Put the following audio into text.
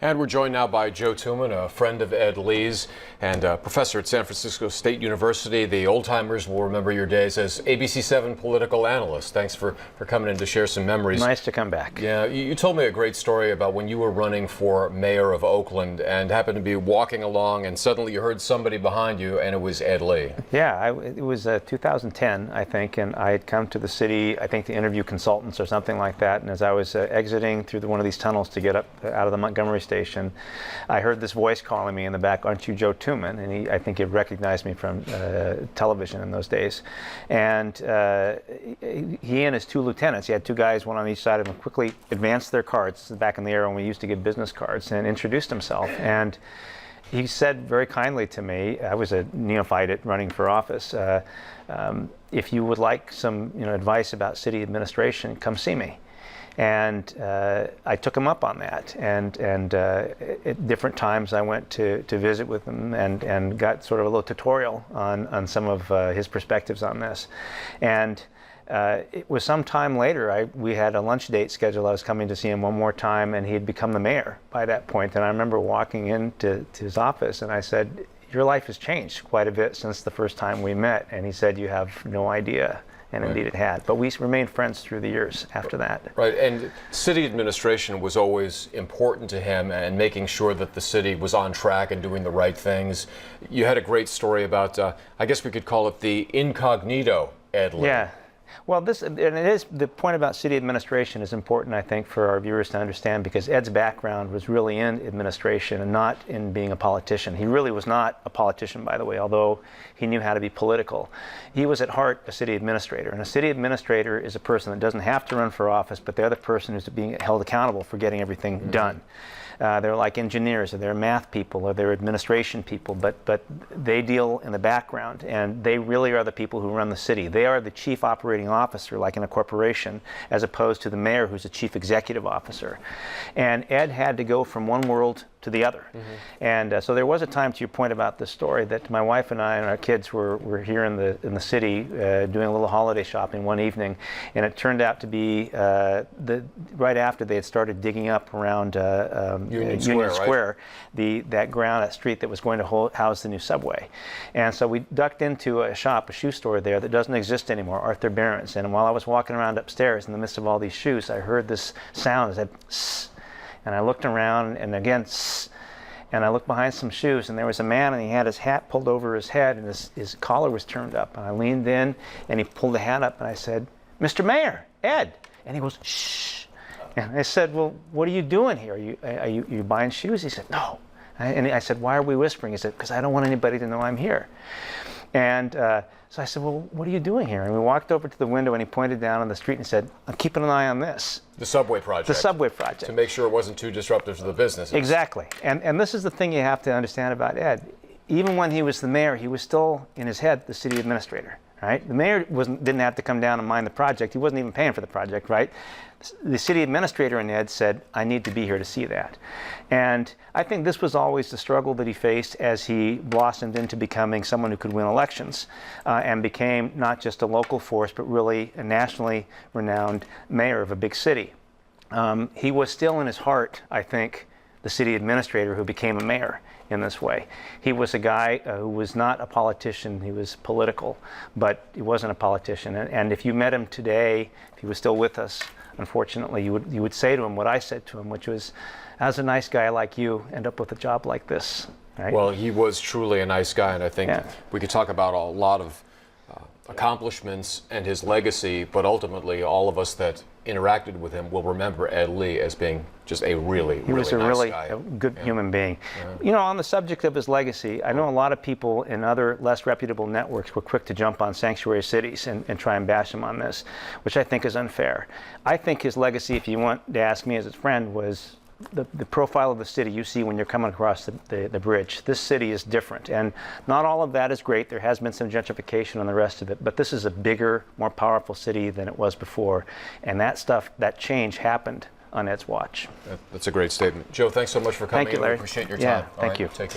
And we're joined now by Joe Tuman, a friend of Ed Lee's and a professor at San Francisco State University. The old-timers will remember your days as ABC7 political analyst. Thanks for coming in to share some memories. Nice to come back. Yeah, you told me a great story about when you were running for mayor of Oakland and happened to be walking along and suddenly you heard somebody behind you and it was Ed Lee. Yeah, it was 2010, I think, and I had come to the city, I think, to interview consultants or something like that. And as I was exiting through one of these tunnels to get up out of the Montgomery station, I heard this voice calling me in the back, "Aren't you Joe Tuman?" And I think he recognized me from television in those days. And he and his two lieutenants, he had two guys, one on each side of him, quickly advanced their cards. This is back in the era when we used to give business cards, and introduced himself. And he said very kindly to me, I was a neophyte at running for office, if you would like some advice about city administration, come see me. And I took him up on that, and at different times I went to visit with him and got sort of a little tutorial on some of his perspectives on this. And it was some time later, we had a lunch date scheduled. I was coming to see him one more time, and he had become the mayor by that point. And I remember walking into his office, and I said, "Your life has changed quite a bit since the first time we met." And he said, "You have no idea." And indeed it had. But we remained friends through the years after that. Right, and city administration was always important to him and making sure that the city was on track and doing the right things. You had a great story about, I guess we could call it the incognito Ed Lee. Yeah. Well, the point about city administration is important, I think, for our viewers to understand, because Ed's background was really in administration and not in being a politician. He really was not a politician, by the way, although he knew how to be political. He was at heart a city administrator, and a city administrator is a person that doesn't have to run for office, but they're the person who's being held accountable for getting everything done. They're like engineers, or they're math people, or they're administration people, but they deal in the background, and they really are the people who run the city. They are the chief operating officer, like in a corporation, as opposed to the mayor, who's the chief executive officer. And Ed had to go from one world to the other. And so there was a time, to your point about this story, that my wife and I and our kids were here in the city doing a little holiday shopping one evening, and it turned out to be right after they had started digging up around Union Square, right? that ground, that street that was going to house the new subway. And so we ducked into a shop, a shoe store there that doesn't exist anymore, Arthur Barron's. And while I was walking around upstairs in the midst of all these shoes, I heard this sound. It said, "Sss." And I looked around, and again, "Sss." And I looked behind some shoes, and there was a man, and he had his hat pulled over his head, and his collar was turned up. And I leaned in, and he pulled the hat up, and I said, "Mr. Mayor, Ed." And he goes, "Shh." And I said, "Well, what are you doing here? Are you buying shoes?" He said, "No." And I said, "Why are we whispering?" He said, "Because I don't want anybody to know I'm here." And so I said, "Well, what are you doing here?" And we walked over to the window, and he pointed down on the street and said, "I'm keeping an eye on this." The subway project. The subway project. To make sure it wasn't too disruptive to the business. Exactly. And this is the thing you have to understand about Ed. Even when he was the mayor, he was still, in his head, the city administrator. Right? The mayor didn't have to come down and mind the project. He wasn't even paying for the project, right? The city administrator in Ed said, "I need to be here to see that." And I think this was always the struggle that he faced as he blossomed into becoming someone who could win elections and became not just a local force, but really a nationally renowned mayor of a big city. He was still in his heart, I think, the city administrator who became a mayor in this way. He was a guy who was not a politician. He was political, but he wasn't a politician. And if you met him today, if he was still with us, unfortunately, you would say to him what I said to him, which was, "How's a nice guy like you end up with a job like this?" Right? Well, he was truly a nice guy, and I think we could talk about a lot of accomplishments and his legacy, but ultimately all of us that interacted with him will remember Ed Lee as being just a really he was a nice really guy. Good human being. On the subject of his legacy, I know a lot of people in other less reputable networks were quick to jump on sanctuary cities and try and bash him on this, which I think is unfair. I think his legacy, if you want to ask me as his friend, was the profile of the city you see when you're coming across the bridge. This city is different, and not all of that is great. There has been some gentrification on the rest of it, but this is a bigger, more powerful city than it was before, and that change happened on Ed's watch. That's a great statement. Joe, thanks so much for coming. Thank you, Larry. We appreciate your time. Yeah, thank you. Take care.